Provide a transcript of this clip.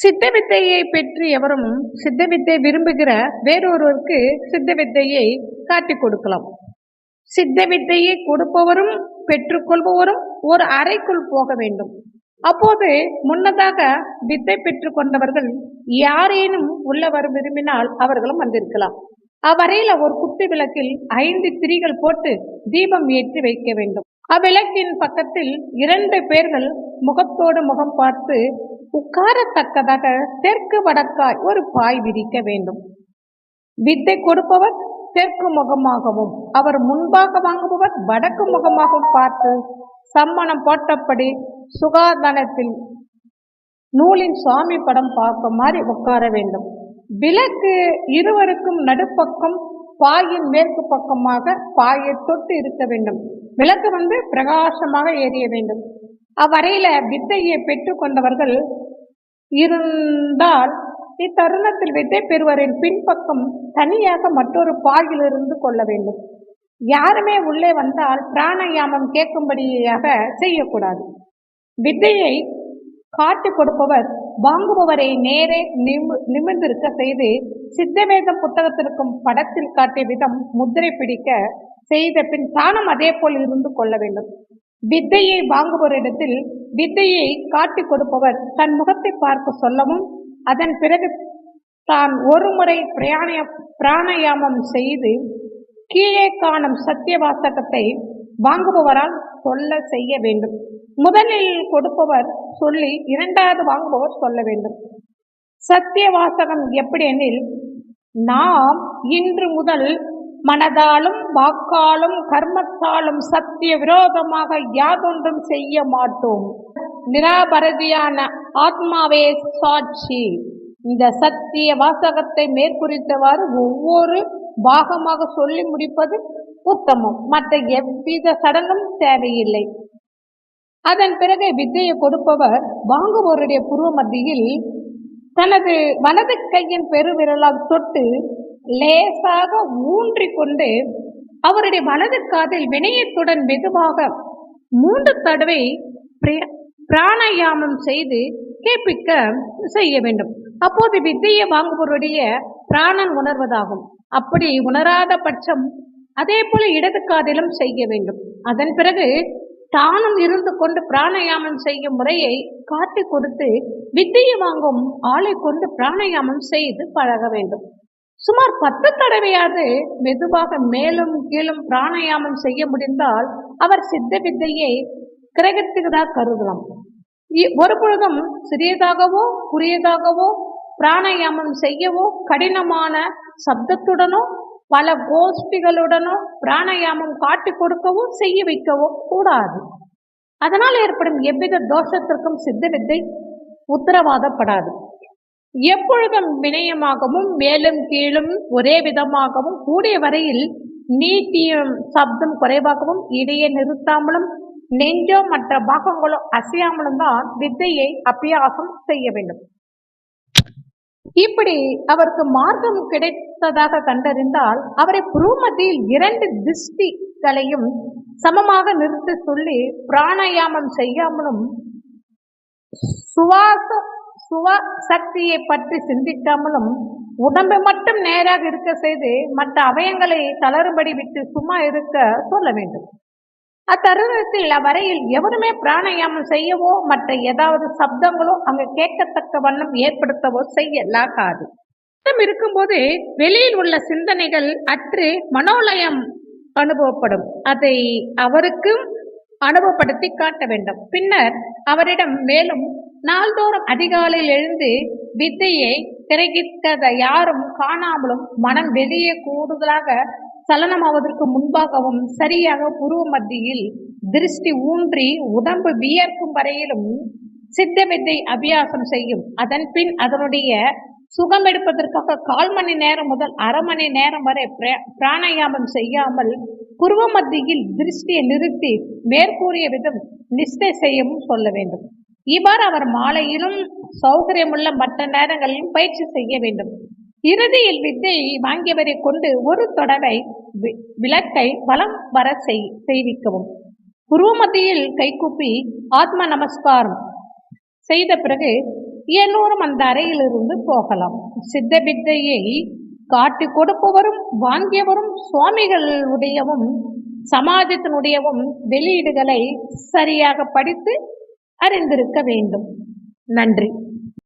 சித்த வித்தையை பெற்று எவரும் சித்த வித்தை விரும்புகிற வேறொருவருக்கு சித்த வித்தையை காட்டிக் கொடுக்கலாம். சித்த வித்தையை கொடுப்பவரும் பெற்றுக்கொள்பவரும் ஒரு அறைக்குள் போக வேண்டும். அப்போது முன்னதாக வித்தை பெற்றுக் கொண்டவர்கள் யாரேனும் உள்ளவர் விரும்பினால் அவர்களும் வந்திருக்கலாம். அவ்வறையில ஒரு குத்து விளக்கில் 5 திரிகள் போட்டு தீபம் ஏற்றி வைக்க வேண்டும். அவ்விளக்கின் பக்கத்தில் 2 பேர்கள் முகத்தோடு முகம் பார்த்து உட்காரத்தக்கதாக தெற்கு வடக்காய் ஒரு பாய் விரிக்க வேண்டும். வித்தை கொடுப்பவர் தெற்கு முகமாகவும் அவர் முன்பாக வாங்குபவர் வடக்கு முகமாகவும் பார்த்து சம்மணம் போட்டபடி சுகாதானத்தில் நூலின் சுவாமி படம் பார்க்க மாதிரி உட்கார வேண்டும். விளக்கு இருவருக்கும் நடுப்பக்கம் பாயின் மேற்கு பக்கமாக பாயை தொட்டு இருக்க வேண்டும். விளக்கு பிரகாசமாக எரிய வேண்டும். அவ்வறையில வித்தையை பெற்று கொண்டவர்கள் இருந்தால் இத்தருணத்தில் வித்தை பெறுவரின் பின்பக்கம் தனியாக மற்றொரு பாயில் இருந்து கொள்ள வேண்டும். யாருமே உள்ளே வந்தால் பிராணயாமம் கேட்கும்படியாக செய்யக்கூடாது. வித்தையை காட்டி கொடுப்பவர் வாங்குபவரை நேரே நிமிர்ந்திருக்க செய்து சித்தவேத புத்தகத்திற்கும் படத்தில் காட்டிய விதம் முத்திரை பிடிக்க செய்த பின் தானும் அதே போல் இருந்து கொள்ள வேண்டும். வித்தையை வாங்குபவரிடத்தில் வித்தையை காட்டி கொடுப்பவர் தன் முகத்தை பார்க்க சொல்லவும் அதன் பிறகு தான் ஒரு முறை பிராணயாமம் செய்து கீழே காணும் சத்திய வாசகத்தை வாங்குபவரால் சொல்ல செய்ய வேண்டும். முதலில் கொடுப்பவர் சொல்லி 2வது வாங்குபவர் சொல்ல வேண்டும். சத்திய வாசகம் எப்படி எனில், நாம் இன்று முதல் மனதாலும் வாக்காலும் கர்மத்தாலும் சத்திய விரோதமாக யாதொன்றும் செய்ய மாட்டோம். நிராபரதியான ஆத்மாவே சாட்சி. இந்த சத்திய வாசகத்தை மேற்குறித்தவாறு ஒவ்வொரு பாகமாக சொல்லி முடிப்பது உத்தமம். மற்ற எவ்வித சடங்கும் தேவையில்லை. அதன் பிறகு வித்தையை கொடுப்பவர் வாங்குவோருடைய புருவ மத்தியில் தனது வலது கையின் பெருவிரலால் தொட்டு லேசாக ஊன்றி கொண்டு அவருடைய வலது காதில் வினயத்துடன் மெதுவாக 3 தடவை பிராணயாமம் செய்து கேட்பிக்க செய்ய வேண்டும். அப்போது வித்தையை வாங்குவோருடைய பிராணன் உணர்வதாகும். அப்படி உணராத பட்சம் அதே போல இடது காதிலும் செய்ய வேண்டும். அதன் பிறகு தானும் இருந்து கொண்டு பிராணயாமம் செய்யும் முறையை காட்டி கொடுத்து வித்தையை வாங்கும் ஆளை கொண்டு பிராணயாமம் செய்து பழக வேண்டும். சுமார் 10 தடவையாவது மெதுவாக மேலும் கீழும் பிராணயாமம் செய்ய முடிந்தால் அவர் சித்த வித்தையை கிரகித்துவதாக கருதலாம். ஒரு பொழுதும் சிறியதாகவோ குறுகியதாகவோ பிராணயாமம் செய்யவோ கடினமான சப்தத்துடனோ பல கோஷ்டிகளுடனோ பிராணயாமம் காட்டி கொடுக்கவோ செய்ய வைக்கவோ கூடாது. அதனால் ஏற்படும் எவ்வித தோஷத்திற்கும் சித்த வித்தை உத்தரவாதப்படாது. எப்பொழுதும் வினயமாகவும் மேலும் கீழும் ஒரே விதமாகவும் கூடிய வரையில் நீட்டியும் சப்தம் குறைவாகவும் இடையே நிறுத்தாமலும் நெஞ்சோ மற்ற பாகங்களோ அசையாமலும் தான் வித்தையை அபியாசம் செய்ய வேண்டும். இப்படி அவருக்கு மார்க்கம் கிடைத்ததாக கண்டறிந்தால் அவரை புருமத்தியில் 2 திருஷ்டிகளையும் சமமாக நிறுத்தி சொல்லி பிராணயாமம் செய்யாமலும் சுவ சக்தியை பற்றி சிந்திக்காமலும் உடம்பை மட்டும் நேராக இருக்க செய்து மற்ற அவயங்களை தளரும்படி விட்டு சும்மா இருக்க சொல்ல வேண்டும். அத்தருணத்தில் அவ்வரையில் எவருமே பிராணயாமம் செய்யவோ மற்ற ஏதாவது சப்தங்களோ அங்கு கேட்கத்தக்க வண்ணம் ஏற்படுத்தவோ செய்யலாகாது. இருக்கும்போது வெளியில் உள்ள சிந்தனைகள் அற்று மனோலயம் அனுபவப்படும். அதை அவருக்கும் அனுபவப்படுத்தி காட்ட வேண்டும். பின்னர் அவரிடம் மேலும் நாள்தோறும் அதிகாலையில் எழுந்து வித்தையை கிரகிக்கத யாரும் காணாமலும் மனம் வெளியே கூடுதலாக சலனமாவதற்கு முன்பாகவும் சரியாக புருவ மத்தியில் திருஷ்டி ஊன்றி உடம்பு வியர்க்கும் வரையிலும் சித்த வித்தை அபியாசம் செய்யும். அதன் பின் அதனுடைய சுகம் எடுப்பதற்காக 1/4 மணி நேரம் முதல் அரை மணி நேரம் வரை பிராணயாமம் செய்யாமல் புருவ மத்தியில் திருஷ்டியை நிறுத்தி மேற்கூறிய விதம் நிஷ்டை செய்யவும் சொல்ல வேண்டும். இவ்வாறு அவர் மாலையிலும் சௌகரியமுள்ள மற்ற நேரங்களிலும் பயிற்சி செய்ய வேண்டும். இறுதியில் வித்தை வாங்கியவரை கொண்டு ஒரு தடவை விளக்கை வலம் வர செய்விக்கவும். புருவ மத்தியில் கைகூப்பி ஆத்ம நமஸ்காரம் செய்த பிறகு எல்லோரும் அந்த அறையிலிருந்து போகலாம். சித்த வித்தையை காட்டி கொடுப்பவரும் வாங்கியவரும் சுவாமிகள் உடையவும் சமாஜத்தினுடையவும் வெளியீடுகளை சரியாக படித்து அறிந்திருக்க வேண்டும். நன்றி.